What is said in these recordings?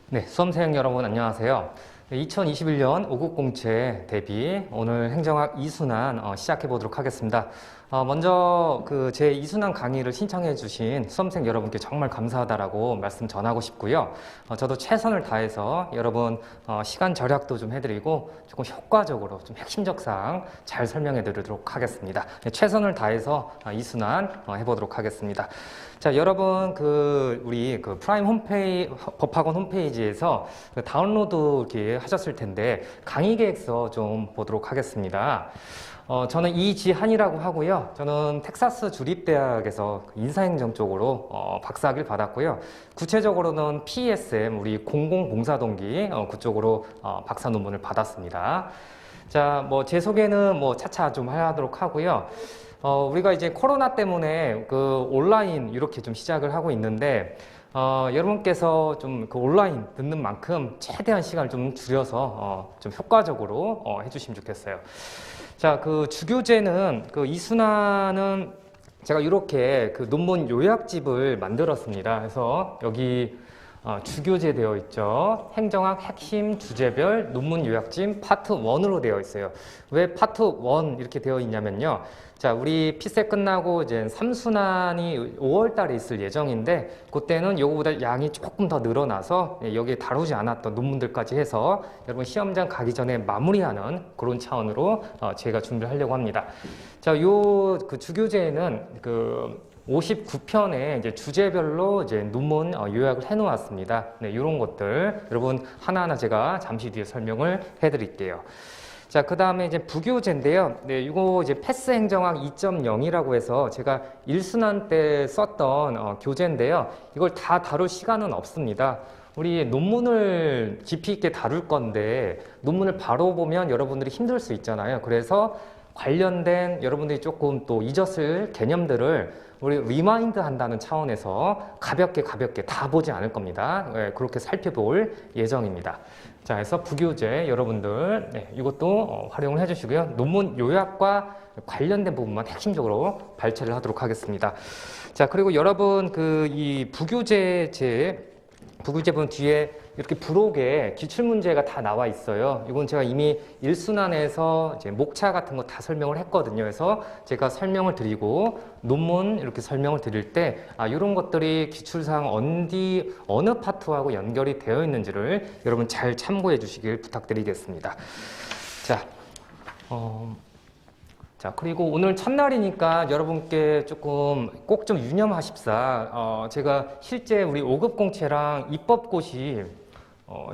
네, 수험생 여러분 안녕하세요. 2021년 5급 공채 대비 오늘 행정학 2순환 시작해 보도록 하겠습니다. 먼저 제 2순환 강의를 신청해 주신 수험생 여러분께 정말 감사하다라고 말씀 전하고 싶고요. 저도 최선을 다해서 여러분 시간 절약도 좀 해드리고 조금 효과적으로 좀 핵심적 사항 잘 설명해 드리도록 하겠습니다. 네, 최선을 다해서 2순환 해보도록 하겠습니다. 자, 여러분 우리 프라임 홈페이지 법학원 홈페이지에서 다운로드 이렇게 하셨을 텐데 강의 계획서 좀 보도록 하겠습니다. 저는 이지한이라고 하고요. 저는 텍사스 주립대학에서 인사행정 쪽으로 박사학위를 받았고요. 구체적으로는 PSM 우리 공공봉사동기 그쪽으로 박사 논문을 받았습니다. 자, 제 소개는 차차 좀 하도록 하고요. 우리가 이제 코로나 때문에 온라인 이렇게 좀 시작을 하고 있는데, 여러분께서 좀 온라인 듣는 만큼 최대한 시간을 좀 줄여서, 좀 효과적으로, 해주시면 좋겠어요. 자, 주교재는, 이순환은 제가 이렇게 논문 요약집을 만들었습니다. 그래서 여기, 주교재 되어 있죠. 행정학 핵심 주제별 논문 요약집 파트 1으로 되어 있어요. 왜 파트 1 이렇게 되어 있냐면요. 자, 우리 피세 끝나고 이제 3순환이 5월 달에 있을 예정인데, 그때는 요거보다 양이 조금 더 늘어나서 여기에 다루지 않았던 논문들까지 해서 여러분 시험장 가기 전에 마무리하는 그런 차원으로 제가 준비를 하려고 합니다. 자, 주교재에는 59편의 이제 주제별로 이제 논문 요약을 해 놓았습니다. 네, 이런 것들 여러분 하나하나 제가 잠시 뒤에 설명을 해 드릴게요. 자, 그 다음에 이제 부교재인데요. 네, 이거 이제 패스 행정학 2.0이라고 해서 제가 1순환 때 썼던 교재인데요. 이걸 다 다룰 시간은 없습니다. 우리 논문을 깊이 있게 다룰 건데 논문을 바로 보면 여러분들이 힘들 수 있잖아요. 그래서 관련된 여러분들이 조금 또 잊었을 개념들을 우리 리마인드 한다는 차원에서 가볍게 다 보지 않을 겁니다. 네, 그렇게 살펴볼 예정입니다. 자, 그래서 부교재 여러분들 이것도 활용을 해주시고요. 논문 요약과 관련된 부분만 핵심적으로 발췌를 하도록 하겠습니다. 자, 그리고 여러분 이 부교재분 뒤에 이렇게 부록에 기출문제가 다 나와 있어요. 이건 제가 이미 1순환에서 이제 목차 같은 거 다 설명을 했거든요. 그래서 제가 설명을 드리고 논문 이렇게 설명을 드릴 때 이런 것들이 기출사항 어느 파트하고 연결이 되어 있는지를 여러분 잘 참고해 주시길 부탁드리겠습니다. 자, 그리고 오늘 첫날이니까 여러분께 조금 꼭 좀 유념하십사. 제가 실제 우리 5급 공채랑 입법고시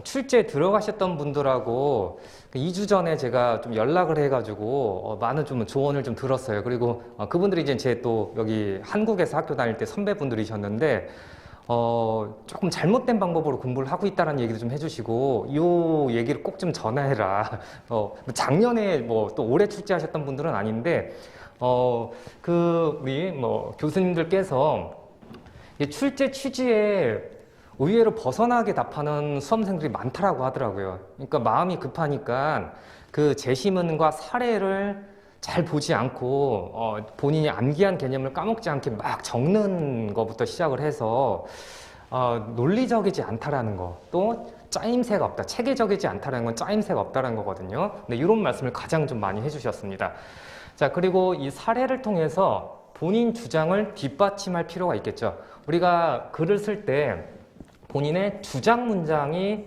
출제 들어가셨던 분들하고 2주 전에 제가 좀 연락을 해가지고 많은 좀 조언을 좀 들었어요. 그리고 그분들이 이제 제 또 여기 한국에서 학교 다닐 때 선배분들이셨는데 조금 잘못된 방법으로 공부를 하고 있다는 얘기도 좀 해주시고 이 얘기를 꼭 좀 전해라. 작년에 또 올해 출제하셨던 분들은 아닌데 우리 교수님들께서 출제 취지에 의외로 벗어나게 답하는 수험생들이 많다라고 하더라고요. 그러니까 마음이 급하니까 제시문과 사례를 잘 보지 않고 본인이 암기한 개념을 까먹지 않게 막 적는 것부터 시작을 해서 논리적이지 않다라는 거, 또 짜임새가 없다, 체계적이지 않다라는 건 짜임새가 없다라는 거거든요. 근데 이런 말씀을 가장 좀 많이 해주셨습니다. 자, 그리고 이 사례를 통해서 본인 주장을 뒷받침할 필요가 있겠죠. 우리가 글을 쓸 때 본인의 주장 문장이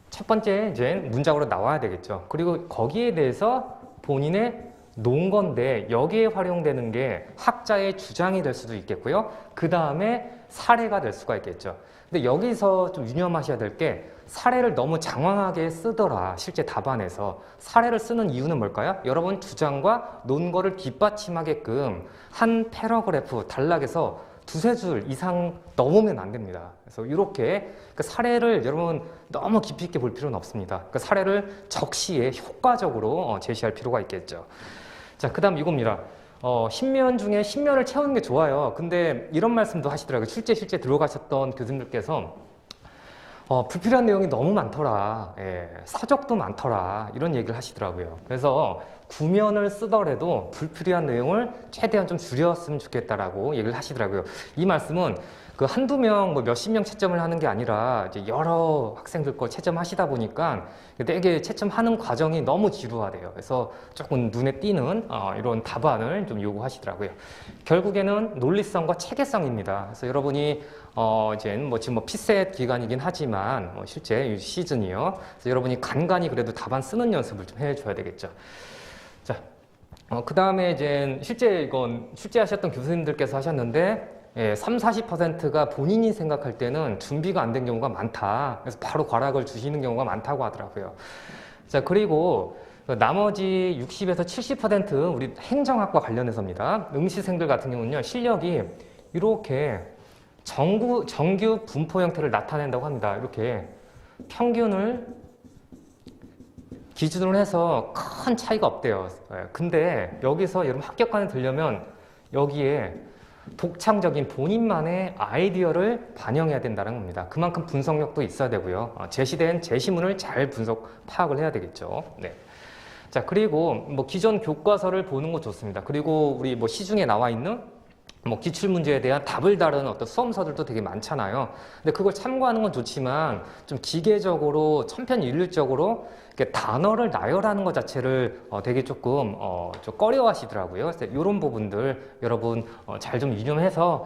첫 번째 이제 문장으로 나와야 되겠죠. 그리고 거기에 대해서 본인의 놓은 건데 여기에 활용되는 게 학자의 주장이 될 수도 있겠고요. 그 다음에 사례가 될 수가 있겠죠. 근데 여기서 좀 유념하셔야 될 게 사례를 너무 장황하게 쓰더라. 실제 답안에서 사례를 쓰는 이유는 뭘까요? 여러분 주장과 놓은 거를 뒷받침하게끔 한 패러그래프 단락에서 두세 줄 이상 넘으면 안 됩니다. 그래서 이렇게 사례를 여러분 너무 깊이 있게 볼 필요는 없습니다. 사례를 적시에 효과적으로 제시할 필요가 있겠죠. 자, 그 다음 이겁니다. 10면 중에 10면을 채우는 게 좋아요. 근데 이런 말씀도 하시더라고요. 실제 들어가셨던 교수님들께서 불필요한 내용이 너무 많더라. 예, 서적도 많더라. 이런 얘기를 하시더라고요. 그래서 구면을 쓰더라도 불필요한 내용을 최대한 좀 줄였으면 좋겠다라고 얘기를 하시더라고요. 이 말씀은 그 한두 명, 뭐 몇십 명 채점을 하는 게 아니라 이제 여러 학생들 거 채점하시다 보니까 되게 채점하는 과정이 너무 지루하대요. 그래서 조금 눈에 띄는 이런 답안을 좀 요구하시더라고요. 결국에는 논리성과 체계성입니다. 그래서 여러분이 이제 뭐 지금 뭐 피셋 기간이긴 하지만 실제 이 시즌이요. 그래서 여러분이 간간히 그래도 답안 쓰는 연습을 좀 해줘야 되겠죠. 자, 그 다음에 이제 실제 이건 출제하셨던 교수님들께서 하셨는데, 예, 30~40%가 본인이 생각할 때는 준비가 안 된 경우가 많다. 그래서 바로 과락을 주시는 경우가 많다고 하더라고요. 자, 그리고 나머지 60~70% 우리 행정학과 관련해서입니다. 응시생들 같은 경우는요, 실력이 이렇게 정규 분포 형태를 나타낸다고 합니다. 이렇게 평균을 기준으로 해서 큰 차이가 없대요. 근데 여기서 여러분 합격관에 들려면 여기에 독창적인 본인만의 아이디어를 반영해야 된다는 겁니다. 그만큼 분석력도 있어야 되고요. 제시된 제시문을 잘 파악을 해야 되겠죠. 네. 자, 그리고 뭐 기존 교과서를 보는 거 좋습니다. 그리고 우리 뭐 시중에 나와 있는 뭐 기출문제에 대한 답을 다루는 어떤 수험서들도 되게 많잖아요. 근데 그걸 참고하는 건 좋지만 좀 기계적으로 천편일률적으로 이렇게 단어를 나열하는 것 자체를 되게 조금 좀 꺼려하시더라고요. 그래서 이런 부분들 여러분 잘 좀 유념해서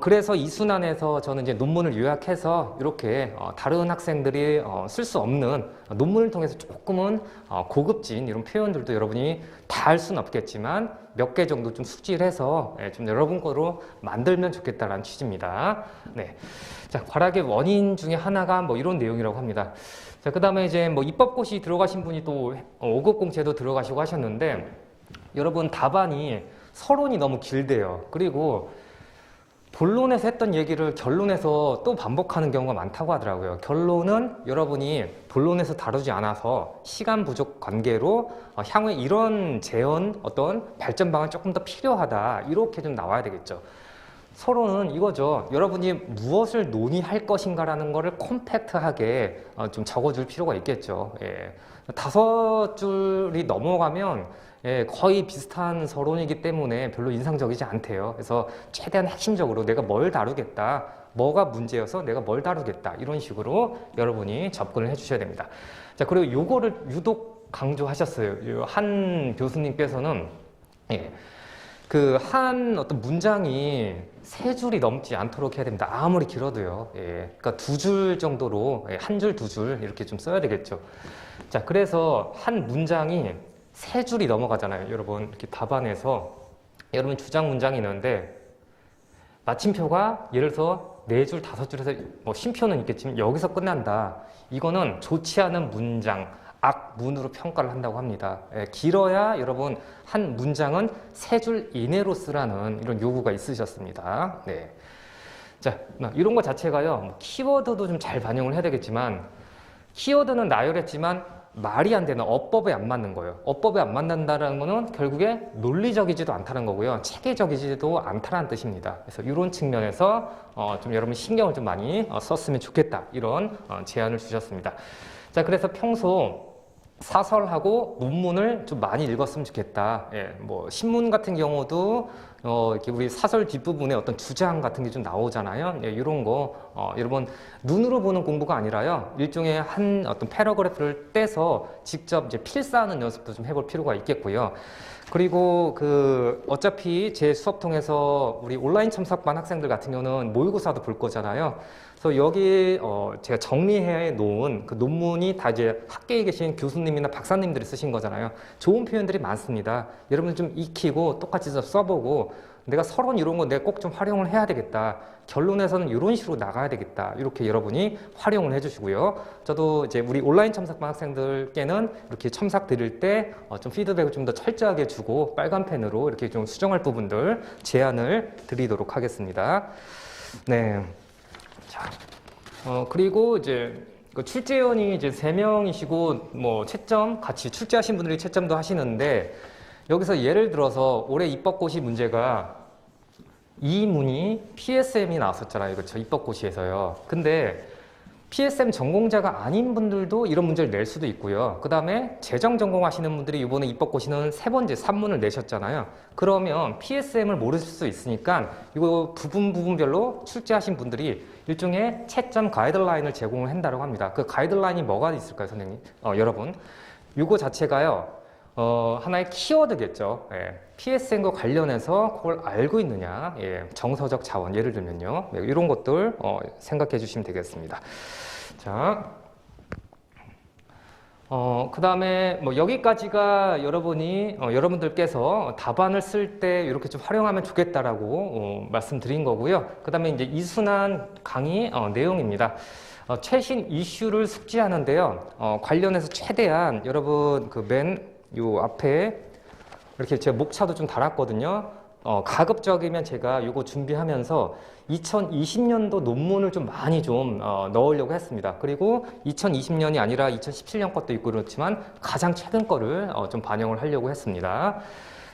그래서 이 순환에서 저는 이제 논문을 요약해서 이렇게 다른 학생들이 쓸 수 없는 논문을 통해서 조금은 고급진 이런 표현들도 여러분이 다 할 수는 없겠지만 몇 개 정도 좀 숙지를 해서 좀 여러분 거로 만들면 좋겠다라는 취지입니다. 네. 자, 과락의 원인 중에 하나가 뭐 이런 내용이라고 합니다. 자, 그 다음에 이제 뭐 입법고시 들어가신 분이 또 5급 공채도 들어가시고 하셨는데 여러분 답안이 서론이 너무 길대요. 그리고 본론에서 했던 얘기를 결론에서 또 반복하는 경우가 많다고 하더라고요. 결론은 여러분이 본론에서 다루지 않아서 시간 부족 관계로 향후에 이런 재현 어떤 발전 방안 조금 더 필요하다 이렇게 좀 나와야 되겠죠. 서론은 이거죠. 여러분이 무엇을 논의할 것인가라는 거를 콤팩트하게 좀 적어줄 필요가 있겠죠. 예. 5줄이 넘어가면 거의 비슷한 서론이기 때문에 별로 인상적이지 않대요. 그래서 최대한 핵심적으로 내가 뭘 다루겠다, 뭐가 문제여서 내가 뭘 다루겠다 이런 식으로 여러분이 접근을 해주셔야 됩니다. 자, 그리고 요거를 유독 강조하셨어요. 한 교수님께서는 그 한 어떤 문장이 3줄이 넘지 않도록 해야 됩니다. 아무리 길어도요. 그러니까 2줄 정도로 1줄, 2줄 이렇게 좀 써야 되겠죠. 자, 그래서 한 문장이 3줄이 넘어가잖아요. 여러분 이렇게 답안에서 여러분 주장 문장이 있는데 마침표가 예를 들어서 4줄, 5줄에서 뭐 쉼표는 있겠지만 여기서 끝난다. 이거는 좋지 않은 문장, 악문으로 평가를 한다고 합니다. 길어야 여러분 한 문장은 3줄 이내로 쓰라는 이런 요구가 있으셨습니다. 네. 자, 이런 것 자체가요. 뭐 키워드도 좀 잘 반영을 해야 되겠지만 키워드는 나열했지만 말이 안 되는 어법에 안 맞는 거예요. 어법에 안 맞는다는 거는 결국에 논리적이지도 않다는 거고요. 체계적이지도 않다는 뜻입니다. 그래서 이런 측면에서 좀 여러분 신경을 좀 많이 썼으면 좋겠다. 이런 제안을 주셨습니다. 자, 그래서 평소 사설하고 논문을 좀 많이 읽었으면 좋겠다. 뭐 신문 같은 경우도 이렇게 우리 사설 뒷부분에 어떤 주장 같은 게 좀 나오잖아요. 이런 거 여러분 눈으로 보는 공부가 아니라요. 일종의 한 어떤 패러그래프를 떼서 직접 이제 필사하는 연습도 좀 해볼 필요가 있겠고요. 그리고 어차피 제 수업 통해서 우리 온라인 참석반 학생들 같은 경우는 모의고사도 볼 거잖아요. 그래서 여기 제가 정리해 놓은 그 논문이 다 이제 학계에 계신 교수님이나 박사님들이 쓰신 거잖아요. 좋은 표현들이 많습니다. 여러분 좀 익히고 똑같이 써보고 내가 서론 이런 거 내가 꼭 좀 활용을 해야 되겠다. 결론에서는 이런 식으로 나가야 되겠다. 이렇게 여러분이 활용을 해주시고요. 저도 이제 우리 온라인 참석반 학생들께는 이렇게 첨삭 드릴 때 좀 피드백을 좀 더 철저하게 주고 빨간 펜으로 이렇게 좀 수정할 부분들 제안을 드리도록 하겠습니다. 네. 자, 그리고 이제 그 출제원이 이제 3명이시고 뭐 채점 같이 출제하신 분들이 채점도 하시는데 여기서 예를 들어서 올해 입법고시 문제가 이 문이 PSM이 나왔었잖아요. 그렇죠? 입법고시에서요. 근데 PSM 전공자가 아닌 분들도 이런 문제를 낼 수도 있고요. 그 다음에 재정 전공하시는 분들이 이번에 입법고시는 세 번째 산문을 내셨잖아요. 그러면 PSM을 모르실 수 있으니까 이거 부분별로 출제하신 분들이 일종의 채점 가이드라인을 제공을 한다고 합니다. 그 가이드라인이 뭐가 있을까요, 선생님? 여러분. 이거 자체가요. 하나의 키워드겠죠. 예. PSM과 관련해서 그걸 알고 있느냐, 예. 정서적 자원, 예를 들면요. 네, 이런 것들 생각해 주시면 되겠습니다. 자, 그 다음에 뭐 여기까지가 여러분들께서 답안을 쓸 때 이렇게 좀 활용하면 좋겠다라고 말씀드린 거고요. 그 다음에 이제 이순환 강의 내용입니다. 최신 이슈를 숙지하는데요. 관련해서 최대한 여러분 요 앞에 이렇게 제가 목차도 좀 달았거든요. 가급적이면 제가 이거 준비하면서 2020년도 논문을 좀 많이 좀 넣으려고 했습니다. 그리고 2020년이 아니라 2017년 것도 있고 그렇지만 가장 최근 거를 좀 반영을 하려고 했습니다.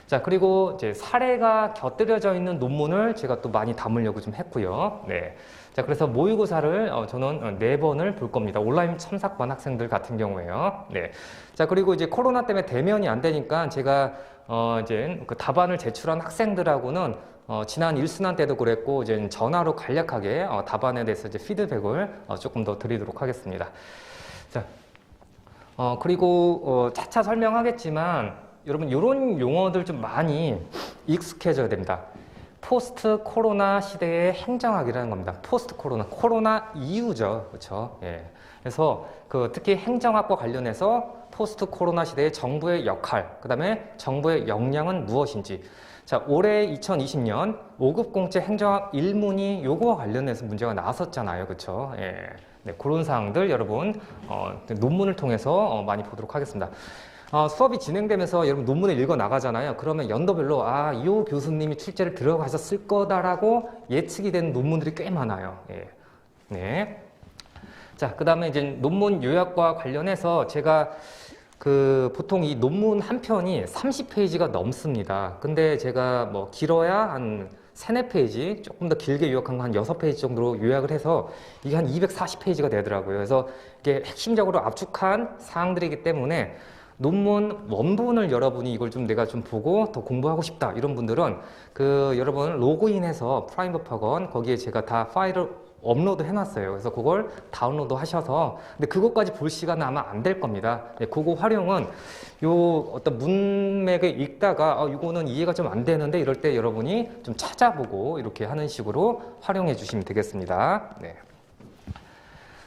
자, 그리고 이제 사례가 곁들여져 있는 논문을 제가 또 많이 담으려고 좀 했고요. 네. 자, 그래서 모의고사를 저는 4번을 볼 겁니다. 온라인 첨삭반 학생들 같은 경우에요. 네. 자, 그리고 이제 코로나 때문에 대면이 안 되니까 제가 이제 그 답안을 제출한 학생들하고는 지난 일순환 때도 그랬고 이제 전화로 간략하게 답안에 대해서 이제 피드백을 조금 더 드리도록 하겠습니다. 자, 그리고 차차 설명하겠지만 여러분 이런 용어들 좀 많이 익숙해져야 됩니다. 포스트 코로나 시대의 행정학이라는 겁니다. 포스트 코로나 이후죠, 그렇죠? 예. 그래서 특히 행정학과 관련해서 포스트 코로나 시대의 정부의 역할, 그 다음에 정부의 역량은 무엇인지. 자, 올해 2020년 5급 공채 행정학 1문이 요거와 관련해서 문제가 나왔었잖아요, 그렇죠? 예. 네, 그런 사항들 여러분 논문을 통해서 많이 보도록 하겠습니다. 수업이 진행되면서 여러분 논문을 읽어 나가잖아요. 그러면 연도별로 이 교수님이 출제를 들어가셨을 거다라고 예측이 되는 논문들이 꽤 많아요. 예. 네. 자, 그 다음에 이제 논문 요약과 관련해서 제가 보통 이 논문 한 편이 30페이지가 넘습니다. 근데 제가 뭐 길어야 한 3, 4페이지, 조금 더 길게 요약한 거 한 6페이지 정도로 요약을 해서 이게 한 240페이지가 되더라고요. 그래서 이게 핵심적으로 압축한 사항들이기 때문에 논문 원본을 여러분이 이걸 좀 내가 좀 보고 더 공부하고 싶다 이런 분들은 여러분 로그인해서 프라임버퍼건 거기에 제가 다 파일을 업로드 해놨어요. 그래서 그걸 다운로드 하셔서 근데 그것까지 볼 시간은 아마 안 될 겁니다. 네, 그거 활용은 어떤 문맥을 읽다가 이거는 이해가 좀 안 되는데 이럴 때 여러분이 좀 찾아보고 이렇게 하는 식으로 활용해 주시면 되겠습니다. 네.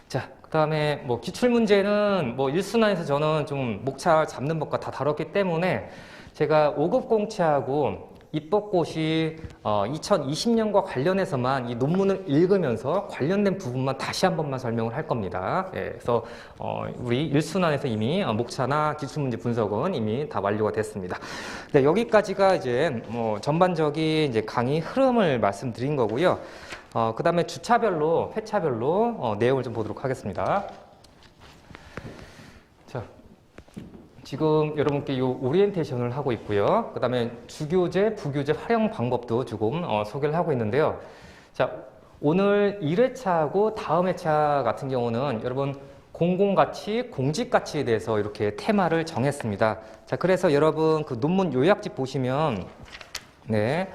자, 그 다음에 뭐 기출문제는 뭐 일순환에서 저는 좀 목차 잡는 법과 다 다뤘기 때문에 제가 5급 공채하고 입법고시 2020년과 관련해서만 이 논문을 읽으면서 관련된 부분만 다시 한 번만 설명을 할 겁니다. 예, 그래서 우리 일순환에서 이미 목차나 기출문제 분석은 이미 다 완료가 됐습니다. 네, 여기까지가 이제 뭐 전반적인 이제 강의 흐름을 말씀드린 거고요. 그 다음에 주차별로, 회차별로 내용을 좀 보도록 하겠습니다. 자, 지금 여러분께 이 오리엔테이션을 하고 있고요. 그 다음에 주교재, 부교재 활용 방법도 조금 소개를 하고 있는데요. 자, 오늘 1회차하고 다음 회차 같은 경우는 여러분 공공가치, 공직가치에 대해서 이렇게 테마를 정했습니다. 자, 그래서 여러분 논문 요약집 보시면 네.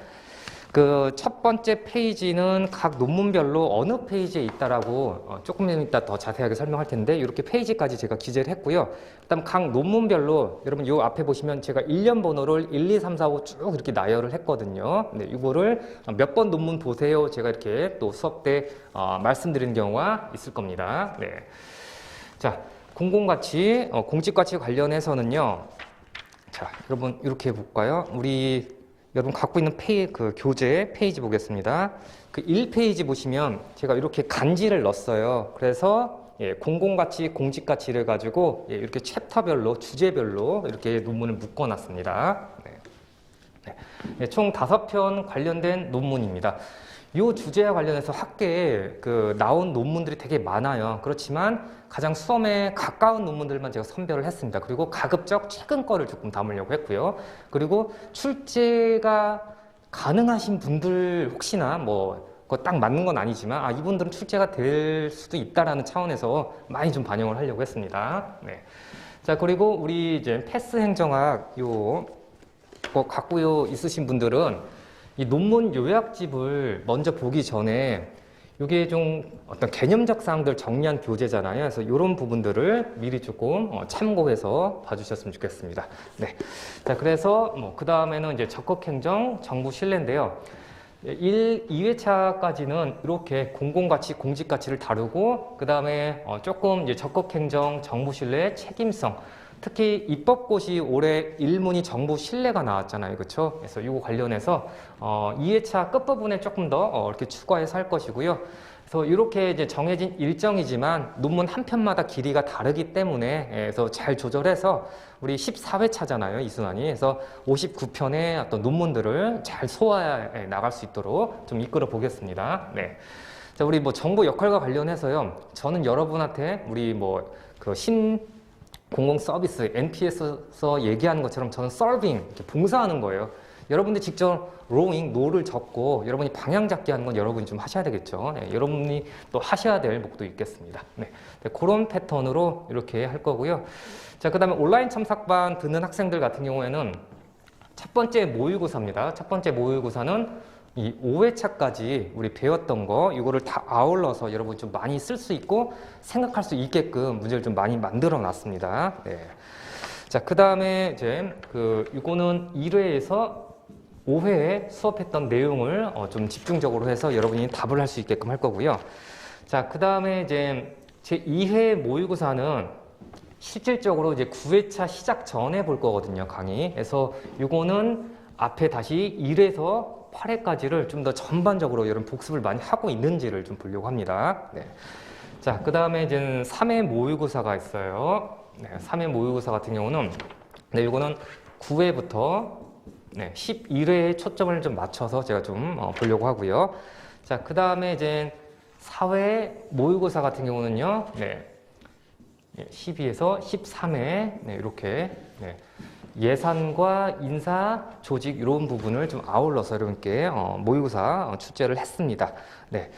첫 번째 페이지는 각 논문별로 어느 페이지에 있다라고 조금 이따 더 자세하게 설명할 텐데 이렇게 페이지까지 제가 기재를 했고요. 그다음 각 논문별로 여러분 요 앞에 보시면 제가 1년 번호를 1, 2, 3, 4, 5 쭉 이렇게 나열을 했거든요. 네, 이거를 몇 번 논문 보세요. 제가 이렇게 또 수업 때 말씀드리는 경우가 있을 겁니다. 네. 자, 공공가치, 공직가치 관련해서는요. 자, 여러분 이렇게 해볼까요? 여러분 갖고 있는 교재 페이지 보겠습니다. 1페이지 보시면 제가 이렇게 간지를 넣었어요. 그래서 공공가치, 공직가치를 가지고 이렇게 챕터별로, 주제별로 이렇게 논문을 묶어놨습니다. 네. 네, 총 5편 관련된 논문입니다. 이 주제와 관련해서 학계에 나온 논문들이 되게 많아요. 그렇지만 가장 수험에 가까운 논문들만 제가 선별을 했습니다. 그리고 가급적 최근 거를 조금 담으려고 했고요. 그리고 출제가 가능하신 분들 혹시나 뭐 그거 딱 맞는 건 아니지만 이분들은 출제가 될 수도 있다라는 차원에서 많이 좀 반영을 하려고 했습니다. 네. 자, 그리고 우리 이제 패스 행정학 거 갖고 있으신 분들은 이 논문 요약집을 먼저 보기 전에 이게 좀 어떤 개념적 사항들 정리한 교재잖아요. 그래서 이런 부분들을 미리 조금 참고해서 봐주셨으면 좋겠습니다. 네. 자, 그래서 그 다음에는 이제 적극행정, 정부 신뢰인데요. 2회차까지는 이렇게 공공가치, 공직가치를 다루고, 그 다음에 조금 이제 적극행정, 정부 신뢰, 책임성, 특히 입법고시 올해 1문이 정부 신뢰가 나왔잖아요. 그렇죠? 그래서 이거 관련해서 2회차 끝부분에 조금 더 이렇게 추가해서 할 것이고요. 그래서 이렇게 이제 정해진 일정이지만 논문 한 편마다 길이가 다르기 때문에 그래서 잘 조절해서 우리 14회차잖아요. 이순환이. 그래서 59편의 어떤 논문들을 잘 소화해 나갈 수 있도록 좀 이끌어 보겠습니다. 네. 자, 우리 정부 역할과 관련해서요. 저는 여러분한테 우리 공공 서비스, NPS에서 얘기하는 것처럼 저는 서빙, 봉사하는 거예요. 여러분들 직접 노를 적고 여러분이 방향 잡기 하는 건 여러분이 좀 하셔야 되겠죠. 네, 여러분이 또 하셔야 될 목도 있겠습니다. 네, 그런 패턴으로 이렇게 할 거고요. 자, 그 다음에 온라인 첨삭반 듣는 학생들 같은 경우에는 첫 번째 모의고사입니다. 첫 번째 모의고사는 이 5회차까지 우리 배웠던 거 이거를 다 아울러서 여러분 좀 많이 쓸 수 있고 생각할 수 있게끔 문제를 좀 많이 만들어 놨습니다. 네. 자, 그 다음에 이제 이거는 1회에서 5회에 수업했던 내용을 좀 집중적으로 해서 여러분이 답을 할 수 있게끔 할 거고요. 자, 그 다음에 이제 제 2회 모의고사는 실질적으로 이제 9회차 시작 전에 볼 거거든요, 강의. 그래서 이거는 앞에 다시 1회에서 8회까지를 좀 더 전반적으로 여러분 복습을 많이 하고 있는지를 좀 보려고 합니다. 네. 자, 그 다음에 이제 3회 모의고사가 있어요. 네, 3회 모의고사 같은 경우는 이거는 9회부터 11회에 초점을 좀 맞춰서 제가 좀 보려고 하고요. 자, 그 다음에 이제 4회 모의고사 같은 경우는요. 12에서 13회 이렇게 예산과 인사, 조직 이런 부분을 좀 아울러서 여러분께 모의고사 출제를 했습니다. 네.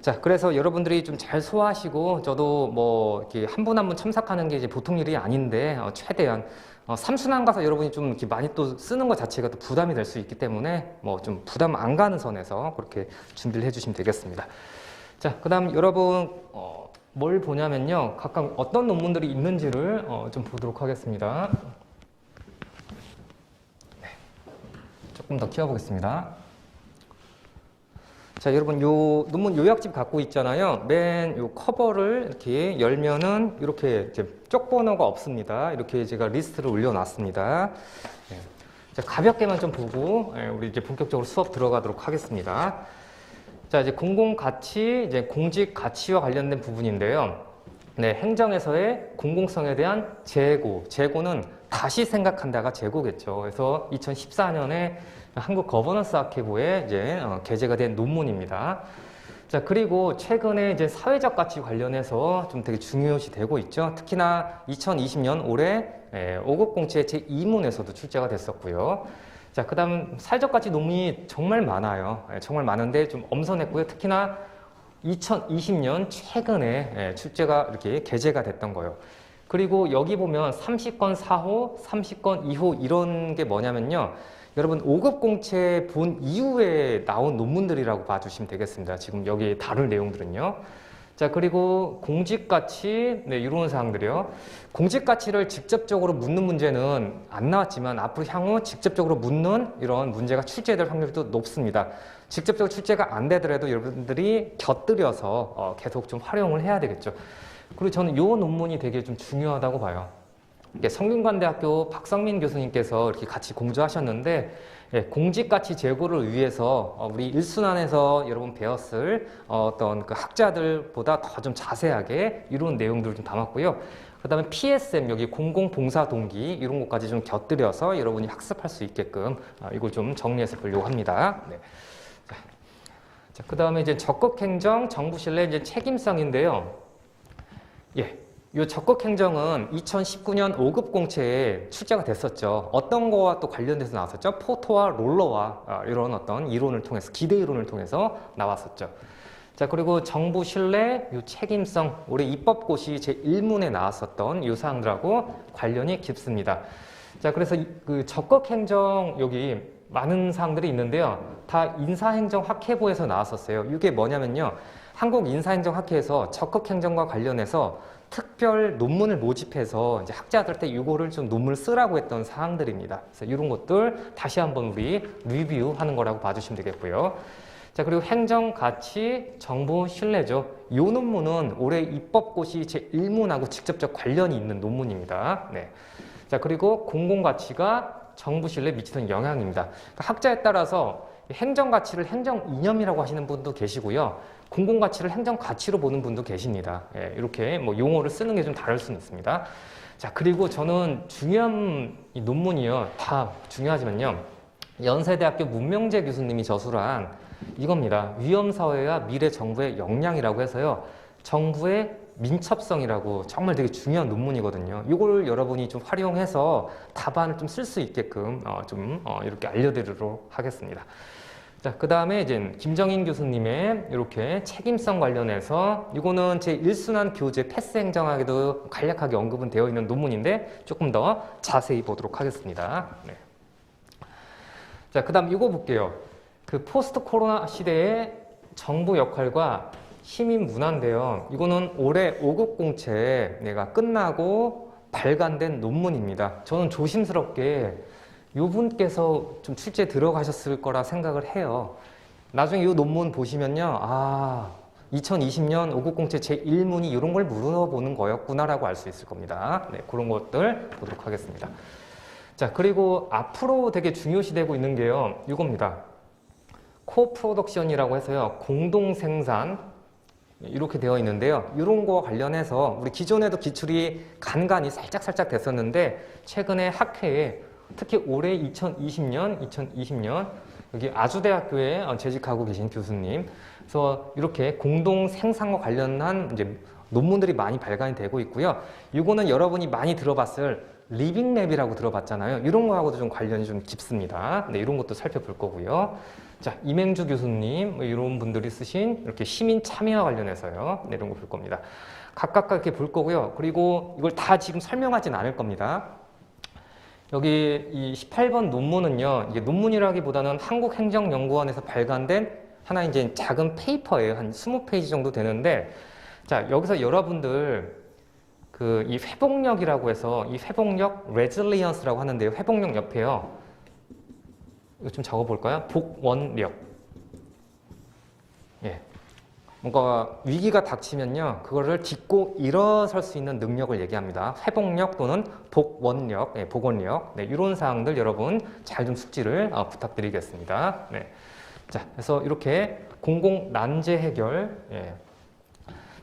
자, 그래서 여러분들이 좀 잘 소화하시고 저도 이렇게 한 분 한 분 참석하는 게 이제 보통 일이 아닌데 최대한 3순환 가서 여러분이 좀 이렇게 많이 또 쓰는 것 자체가 또 부담이 될 수 있기 때문에 좀 부담 안 가는 선에서 그렇게 준비를 해주시면 되겠습니다. 자, 그다음 여러분 뭘 보냐면요, 각각 어떤 논문들이 있는지를 좀 보도록 하겠습니다. 조금 더 키워보겠습니다. 자, 여러분 요 논문 요약집 갖고 있잖아요. 맨 요 커버를 이렇게 열면은 이렇게 이제 쪽 번호가 없습니다. 이렇게 제가 리스트를 올려놨습니다. 네. 자, 가볍게만 좀 보고 우리 이제 본격적으로 수업 들어가도록 하겠습니다. 자, 이제 공공가치, 이제 공직 가치와 관련된 부분인데요. 네, 행정에서의 공공성에 대한 재고는 다시 생각한다가 재고겠죠. 그래서 2014년에 한국 거버넌스 아케보에 이제 게재가 된 논문입니다. 자, 그리고 최근에 이제 사회적 가치 관련해서 좀 되게 중요시 되고 있죠. 특히나 2020년 올해 5급 공채 제2문에서도 출제가 됐었고요. 자, 그 다음 사회적 가치 논문이 정말 많아요. 정말 많은데 좀 엄선했고요. 특히나 2020년 최근에 출제가 이렇게 게재가 됐던 거예요. 그리고 여기 보면 30건 4호, 30건 2호 이런 게 뭐냐면요. 여러분 5급 공채 본 이후에 나온 논문들이라고 봐주시면 되겠습니다. 지금 여기 다룰 내용들은요. 자, 그리고 공직가치, 이런 사항들이요. 공직가치를 직접적으로 묻는 문제는 안 나왔지만 앞으로 향후 직접적으로 묻는 이런 문제가 출제될 확률도 높습니다. 직접적으로 출제가 안 되더라도 여러분들이 곁들여서 계속 좀 활용을 해야 되겠죠. 그리고 저는 이 논문이 되게 좀 중요하다고 봐요. 성균관대학교 박성민 교수님께서 이렇게 같이 공조하셨는데, 공직가치 제고를 위해서 우리 1순환에서 여러분 배웠을 어떤 그 학자들보다 더 좀 자세하게 이런 내용들을 좀 담았고요. 그 다음에 PSM, 여기 공공봉사동기 이런 것까지 좀 곁들여서 여러분이 학습할 수 있게끔 이걸 좀 정리해서 보려고 합니다. 네. 자, 그 다음에 이제 적극행정, 정부신뢰, 이제 책임성인데요. 예. 이 적극행정은 2019년 5급 공채에 출제가 됐었죠. 어떤 거와 또 관련돼서 나왔었죠? 포토와 롤러와 이런 어떤 이론을 통해서, 기대 이론을 통해서 나왔었죠. 자, 그리고 정부 신뢰, 요 책임성, 올해 입법고시 제1문에 나왔었던 이 사항들하고 관련이 깊습니다. 자, 그래서 그 적극행정 여기 많은 사항들이 있는데요. 다 인사행정학회부에서 나왔었어요. 이게 뭐냐면요. 한국인사행정학회에서 적극행정과 관련해서 특별 논문을 모집해서 이제 학자들한테 이거를 좀 논문을 쓰라고 했던 사항들입니다. 그래서 이런 것들 다시 한번 우리 리뷰하는 거라고 봐주시면 되겠고요. 자, 그리고 행정가치, 정부 신뢰죠. 이 논문은 올해 입법고시 제1문하고 직접적 관련이 있는 논문입니다. 네. 자, 그리고 공공가치가 정부 신뢰에 미치는 영향입니다. 그러니까 학자에 따라서 행정가치를 행정이념이라고 하시는 분도 계시고요. 공공가치를 행정가치로 보는 분도 계십니다. 예, 이렇게 뭐 용어를 쓰는 게 좀 다를 수는 있습니다. 자, 그리고 저는 중요한 이 논문이요. 다 중요하지만요. 연세대학교 문명재 교수님이 저술한 이겁니다. 위험사회와 미래정부의 역량이라고 해서요. 정부의 민첩성이라고 정말 되게 중요한 논문이거든요. 이걸 여러분이 좀 활용해서 답안을 좀 쓸 수 있게끔 이렇게 알려드리도록 하겠습니다. 자, 그 다음에 이제 김정인 교수님의 이렇게 책임성 관련해서 이거는 제 1순환 교재 패스 행정학에도 간략하게 언급은 되어 있는 논문인데 조금 더 자세히 보도록 하겠습니다. 네. 자, 그 다음 이거 볼게요. 그 포스트 코로나 시대의 정부 역할과 시민 문화인데요. 이거는 올해 5급 공채 내가 끝나고 발간된 논문입니다. 저는 조심스럽게 요분께서 좀 출제에 들어가셨을 거라 생각을 해요. 나중에 이 논문 보시면요. 2020년 5급 공채 제1문이 이런 걸 물어보는 거였구나라고 알 수 있을 겁니다. 네, 그런 것들 보도록 하겠습니다. 자, 그리고 앞으로 되게 중요시되고 있는 게요. 이겁니다. 코프로덕션이라고 해서요. 공동생산 이렇게 되어 있는데요. 이런 거와 관련해서 우리 기존에도 기출이 간간히 살짝 됐었는데 최근에 학회에 특히 올해 2020년 여기 아주대학교에 재직하고 계신 교수님 그래서 이렇게 공동 생산과 관련한 이제 논문들이 많이 발간이 되고 있고요. 이거는 여러분이 많이 들어봤을 리빙랩이라고 들어봤잖아요. 이런 거하고도 좀 관련이 좀 깊습니다. 네, 이런 것도 살펴볼 거고요. 자, 이맹주 교수님 이런 분들이 쓰신 이렇게 시민 참여와 관련해서요. 네, 이런 거 볼 겁니다. 각각 이렇게 볼 거고요. 그리고 이걸 다 지금 설명하진 않을 겁니다. 여기 이 18번 논문은요. 이게 논문이라기보다는 한국행정연구원에서 발간된 하나 이제 작은 페이퍼예요. 한 20페이지 정도 되는데 자, 여기서 여러분들 그 이 회복력이라고 해서 이 회복력 resilience라고 하는데요. 회복력 옆에요. 이거 좀 적어 볼까요? 복원력. 예. 뭔가 위기가 닥치면요. 그거를 딛고 일어설 수 있는 능력을 얘기합니다. 회복력 또는 복원력, 복원력. 네, 이런 사항들 여러분 잘 좀 숙지를 부탁드리겠습니다. 네. 자, 그래서 이렇게 공공 난제 해결. 예.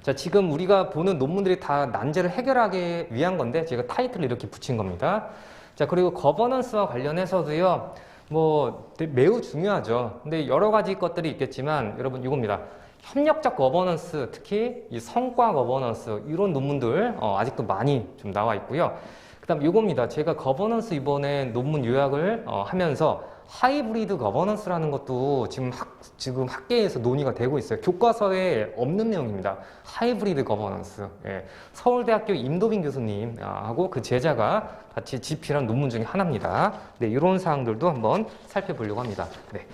자, 지금 우리가 보는 논문들이 다 난제를 해결하기 위한 건데 제가 타이틀을 이렇게 붙인 겁니다. 자, 그리고 거버넌스와 관련해서도요. 뭐 매우 중요하죠. 근데 여러 가지 것들이 있겠지만 여러분 이겁니다. 협력적 거버넌스, 특히 이 성과 거버넌스 이런 논문들 아직도 많이 좀 나와 있고요. 그다음 이겁니다. 제가 거버넌스 이번에 논문 요약을 하면서 하이브리드 거버넌스라는 것도 지금 학계에서 논의가 되고 있어요. 교과서에 없는 내용입니다. 하이브리드 거버넌스. 예. 서울대학교 임도빈 교수님하고 그 제자가 같이 집필한 논문 중에 하나입니다. 네, 이런 사항들도 한번 살펴보려고 합니다. 네.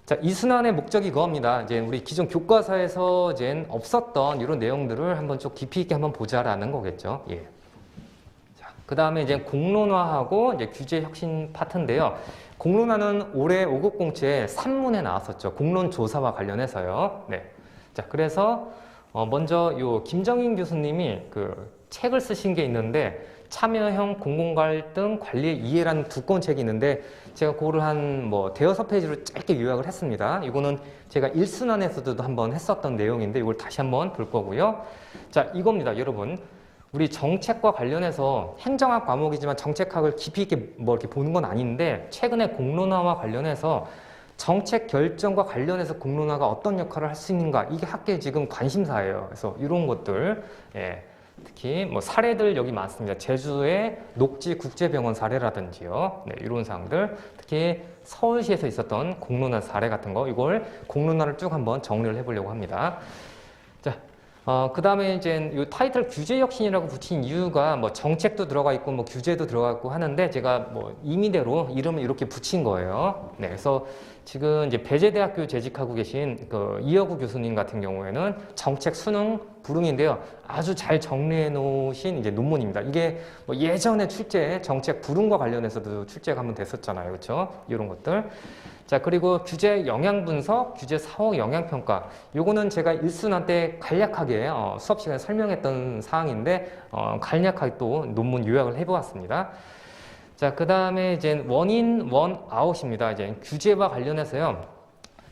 자, 이순환의 목적이 그겁니다. 이제 우리 기존 교과서에서 이제 없었던 이런 내용들을 한번 좀 깊이 있게 한번 보자라는 거겠죠. 예. 자, 그 다음에 이제 공론화하고 이제 규제 혁신 파트인데요. 공론화는 올해 5급 공채 3문에 나왔었죠. 공론 조사와 관련해서요. 네. 자, 그래서 먼저 요 김정인 교수님이 그 책을 쓰신 게 있는데 참여형 공공갈등 관리의 이해라는 두꺼운 책이 있는데 제가 그거를 한 뭐 대여섯 페이지로 짧게 요약을 했습니다. 이거는 제가 1순환에서도 한번 했었던 내용인데 이걸 다시 한번 볼 거고요. 자, 이겁니다, 여러분. 우리 정책과 관련해서 행정학 과목이지만 정책학을 깊이 있게 뭐 이렇게 보는 건 아닌데 최근에 공론화와 관련해서 정책 결정과 관련해서 공론화가 어떤 역할을 할 수 있는가 이게 학계의 지금 관심사예요. 그래서 이런 것들 특히 뭐 사례들 여기 많습니다. 제주의 녹지 국제병원 사례라든지요. 네, 이런 사항들. 특히 서울시에서 있었던 공론화 사례 같은 거, 이걸 공론화를 쭉 한번 정리를 해보려고 합니다. 자, 그 다음에 이제 이 타이틀 규제혁신이라고 붙인 이유가 뭐 정책도 들어가 있고 뭐 규제도 들어가 있고 하는데 제가 뭐 임의대로 이름을 이렇게 붙인 거예요. 네, 그래서 지금 이제 배재대학교 재직하고 계신 그 이여구 교수님 같은 경우에는 정책 수능 불응인데요. 아주 잘 정리해 놓으신 이제 논문입니다. 이게 뭐 예전에 출제 정책 불응과 관련해서도 출제가 한번 됐었잖아요. 그렇죠? 이런 것들. 자, 그리고 규제 영향 분석, 규제 사후 영향 평가. 요거는 제가 일순환 때 간략하게 수업 시간에 설명했던 사항인데 간략하게 또 논문 요약을 해보았습니다. 자, 그 다음에 이제 원인, 원아웃입니다. 이제 규제와 관련해서요.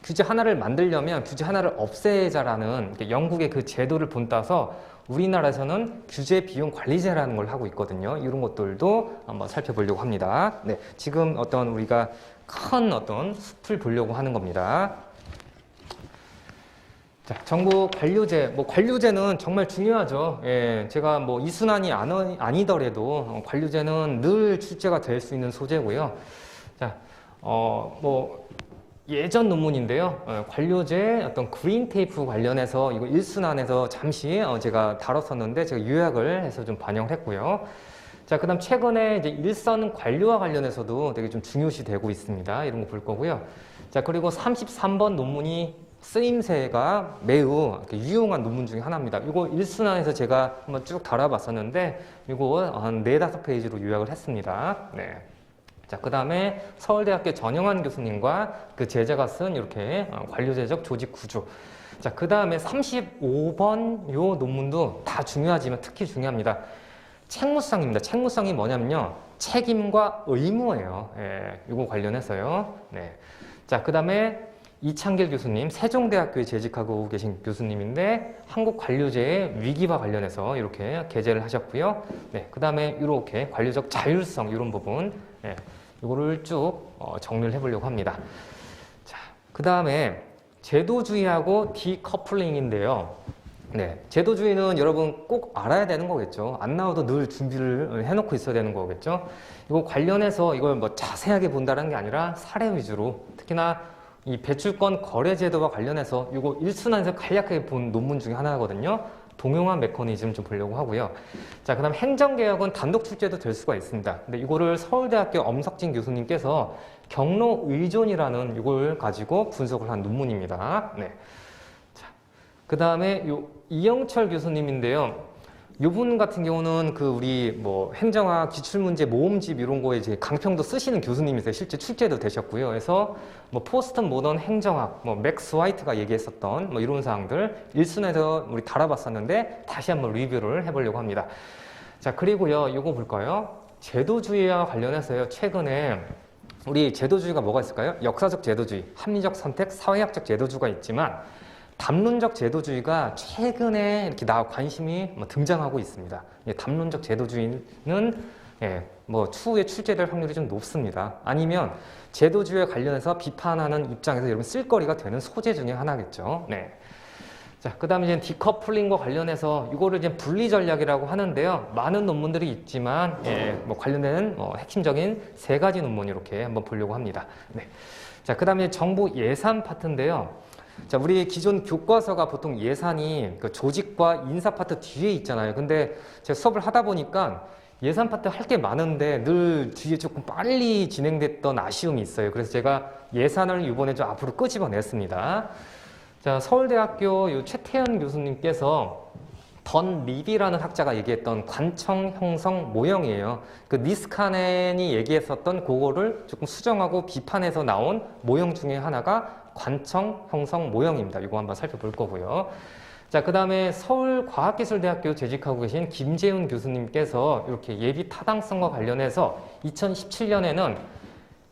규제 하나를 만들려면 규제 하나를 없애자라는 영국의 그 제도를 본따서 우리나라에서는 규제 비용 관리제라는 걸 하고 있거든요. 이런 것들도 한번 살펴보려고 합니다. 네, 지금 어떤 우리가 큰 어떤 숲을 보려고 하는 겁니다. 자, 정부 관료제, 뭐 관료제는 정말 중요하죠. 예, 제가 뭐 이순환이 아니더라도 관료제는 늘 출제가 될 수 있는 소재고요. 자, 뭐 예전 논문인데요. 관료제 어떤 그린 테이프 관련해서 이거 일순환에서 잠시 제가 다뤘었는데 제가 요약을 해서 좀 반영을 했고요. 자, 그 다음 최근에 이제 일선 관료와 관련해서도 되게 좀 중요시 되고 있습니다. 이런 거 볼 거고요. 자, 그리고 33번 논문이 쓰임새가 매우 유용한 논문 중에 하나입니다. 이거 일순환에서 제가 한번 쭉 달아봤었는데 이거 한 4-5페이지로 요약을 했습니다. 네. 자, 그 다음에 서울대학교 전영환 교수님과 그 제자가 쓴 이렇게 관료제적 조직 구조. 자, 그 다음에 35번 요 논문도 다 중요하지만 특히 중요합니다. 책무성입니다. 책무성이 뭐냐면요. 책임과 의무예요. 예, 이거 관련해서요. 네. 자, 그 다음에 이창길 교수님, 세종대학교에 재직하고 계신 교수님인데 한국 관료제의 위기와 관련해서 이렇게 게재를 하셨고요. 네, 그 다음에 이렇게 관료적 자율성 이런 부분, 예, 이거를 쭉 정리를 해보려고 합니다. 자, 그 다음에 제도주의하고 디커플링인데요. 네, 제도주의는 여러분 꼭 알아야 되는 거겠죠. 안 나와도 늘 준비를 해놓고 있어야 되는 거겠죠. 이거 관련해서 이걸 뭐 자세하게 본다는 게 아니라 사례 위주로, 특히나 이 배출권 거래 제도와 관련해서 이거 일순환에서 간략하게 본 논문 중에 하나거든요. 동용한 메커니즘 좀 보려고 하고요. 자, 그 다음 행정개혁은 단독 출제도 될 수가 있습니다. 근데 이거를 서울대학교 엄석진 교수님께서 경로 의존이라는 이걸 가지고 분석을 한 논문입니다. 네. 자, 그 다음에 요 이영철 교수님인데요. 이분 같은 경우는 그 우리 뭐 행정학 기출문제 모음집 이런 거에 이제 강평도 쓰시는 교수님이세요. 실제 출제도 되셨고요. 그래서 뭐 포스트 모던 행정학, 뭐 맥스 화이트가 얘기했었던 뭐 이런 사항들 일순에서 우리 다뤄봤었는데 다시 한번 리뷰를 해보려고 합니다. 자, 그리고요, 이거 볼까요? 제도주의와 관련해서요. 최근에 우리 제도주의가 뭐가 있을까요? 역사적 제도주의, 합리적 선택, 사회학적 제도주의가 있지만 담론적 제도주의가 최근에 이렇게 관심이 등장하고 있습니다. 담론적 제도주의는 뭐 추후에 출제될 확률이 좀 높습니다. 아니면 제도주의에 관련해서 비판하는 입장에서 여러분 쓸거리가 되는 소재 중에 하나겠죠. 네. 자, 그 다음에 이제 디커플링과 관련해서 이거를 이제 분리 전략이라고 하는데요. 많은 논문들이 있지만 뭐 관련된 핵심적인 3가지 논문 이렇게 한번 보려고 합니다. 네. 자, 그 다음에 정부 예산 파트인데요. 자, 우리 기존 교과서가 보통 예산이 그 조직과 인사 파트 뒤에 있잖아요. 근데 제가 수업을 하다 보니까 예산 파트 할 게 많은데 늘 뒤에 조금 빨리 진행됐던 아쉬움이 있어요. 그래서 제가 예산을 이번에 좀 앞으로 끄집어냈습니다. 자, 서울대학교 요 최태현 교수님께서 던 리비라는 학자가 얘기했던 관청 형성 모형이에요. 그 니스카넨이 얘기했었던 그거를 조금 수정하고 비판해서 나온 모형 중에 하나가 관청 형성 모형입니다. 이거 한번 살펴볼 거고요. 자, 그 다음에 서울과학기술대학교 재직하고 계신 김재훈 교수님께서 이렇게 예비 타당성과 관련해서 2017년에는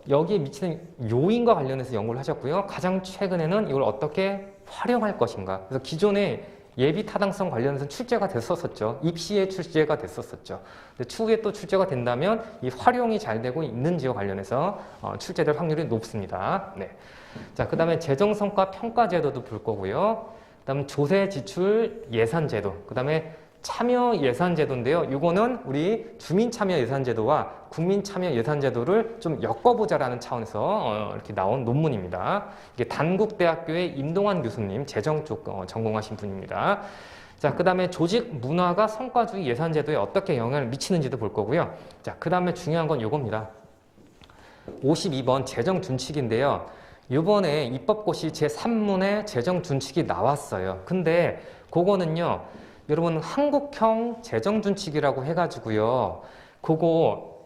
여기에 미치는 요인과 관련해서 연구를 하셨고요. 가장 최근에는 이걸 어떻게 활용할 것인가. 그래서 기존에 예비 타당성 관련해서 출제가 됐었었죠. 입시에 출제가 됐었었죠. 근데 추후에 또 출제가 된다면 이 활용이 잘 되고 있는지와 관련해서 출제될 확률이 높습니다. 네. 자, 그 다음에 재정성과 평가제도도 볼 거고요. 그 다음 조세 지출 예산제도, 그 다음에 참여 예산 제도인데요. 이거는 우리 주민 참여 예산 제도와 국민 참여 예산 제도를 좀 엮어보자라는 차원에서 이렇게 나온 논문입니다. 이게 단국대학교의 임동환 교수님, 재정 쪽 전공하신 분입니다. 자, 그 다음에 조직 문화가 성과주의 예산 제도에 어떻게 영향을 미치는지도 볼 거고요. 자, 그 다음에 중요한 건 이겁니다. 52번 재정 준칙인데요. 이번에 입법고시 제3문에 재정 준칙이 나왔어요. 근데 그거는요, 여러분 한국형 재정 준칙이라고 해가지고요. 그거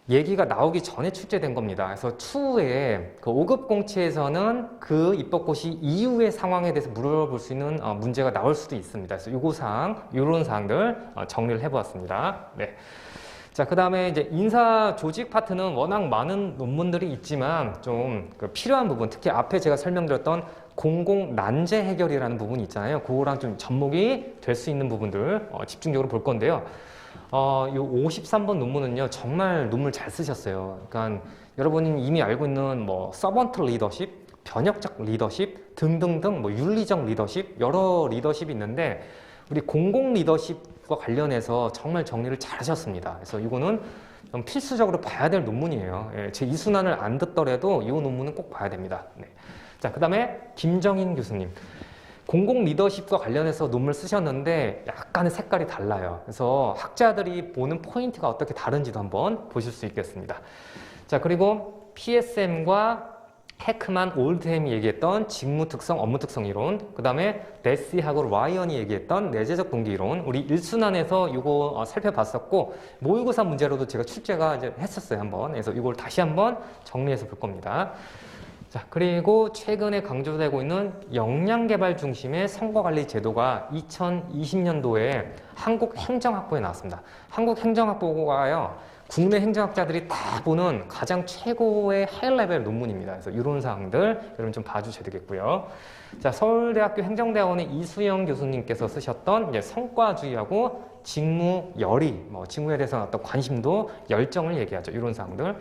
얘기가 나오기 전에 출제된 겁니다. 그래서 추후에 그 5급 공채에서는 그 입법고시 이후의 상황에 대해서 물어볼 수 있는 문제가 나올 수도 있습니다. 그래서 요거 사항, 요런 사항들 정리를 해보았습니다. 네. 자, 그 다음에 이제 인사 조직 파트는 워낙 많은 논문들이 있지만 좀 필요한 부분, 특히 앞에 제가 설명드렸던 공공 난제 해결이라는 부분이 있잖아요. 그거랑 좀 접목이 될 수 있는 부분들 집중적으로 볼 건데요. 이 53번 논문은요, 정말 논문을 잘 쓰셨어요. 그러니까 여러분이 이미 알고 있는 뭐 서번트 리더십, 변혁적 리더십 등등등 뭐 윤리적 리더십, 여러 리더십이 있는데 우리 공공 리더십과 관련해서 정말 정리를 잘 하셨습니다. 그래서 이거는 좀 필수적으로 봐야 될 논문이에요. 예, 제 이순환을 안 듣더라도 이 논문은 꼭 봐야 됩니다. 네. 자, 그 다음에 김정인 교수님. 공공 리더십과 관련해서 논문을 쓰셨는데 약간의 색깔이 달라요. 그래서 학자들이 보는 포인트가 어떻게 다른지도 한번 보실 수 있겠습니다. 자, 그리고 PSM과 헤크만 올드햄이 얘기했던 직무 특성, 업무 특성 이론, 그 다음에 데시하고 라이언이 얘기했던 내재적 동기 이론, 우리 1순환에서 이거 살펴봤었고 모의고사 문제로도 제가 출제가 이제 했었어요, 한번. 그래서 이걸 다시 한번 정리해서 볼 겁니다. 자, 그리고 최근에 강조되고 있는 역량개발 중심의 성과관리 제도가 2020년도에 한국행정학부에 나왔습니다. 한국행정학부가요, 국내 행정학자들이 다 보는 가장 최고의 하이레벨 논문입니다. 그래서 이런 사항들 여러분 좀 봐주셔야 되겠고요. 자, 서울대학교 행정대학원의 이수영 교수님께서 쓰셨던 이제 성과주의하고 직무열의, 뭐 직무에 대해서 어떤 관심도, 열정을 얘기하죠. 이런 사항들.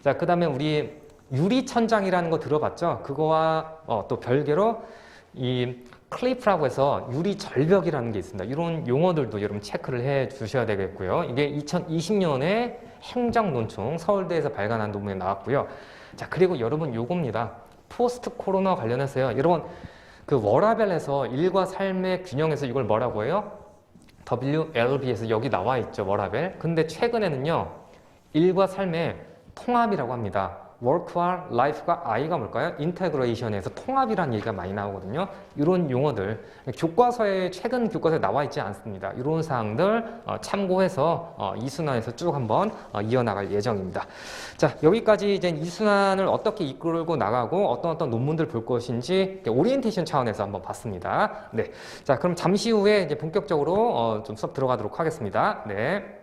자, 그 다음에 우리 유리천장이라는 거 들어봤죠? 그거와 또 별개로 이 클리프라고 해서 유리절벽이라는 게 있습니다. 이런 용어들도 여러분 체크를 해 주셔야 되겠고요. 이게 2020년에 행정논총 서울대에서 발간한 논문에 나왔고요. 자, 그리고 여러분 요겁니다. 포스트 코로나 관련해서요. 여러분 그 워라벨에서 일과 삶의 균형에서 이걸 뭐라고 해요? WLB에서 여기 나와 있죠. 워라벨. 근데 최근에는요. 일과 삶의 통합이라고 합니다. work와 life가 I가 뭘까요? 인테그레이션에서 통합이라는 얘기가 많이 나오거든요. 이런 용어들 교과서에 최근 교과서에 나와 있지 않습니다. 이런 사항들 참고해서 이순환에서 쭉 한번 이어나갈 예정입니다. 자, 여기까지 이제 이순환을 어떻게 이끌고 나가고 어떤 논문들 볼 것인지 오리엔테이션 차원에서 한번 봤습니다. 네, 자, 그럼 잠시 후에 이제 본격적으로 좀 수업 들어가도록 하겠습니다. 네.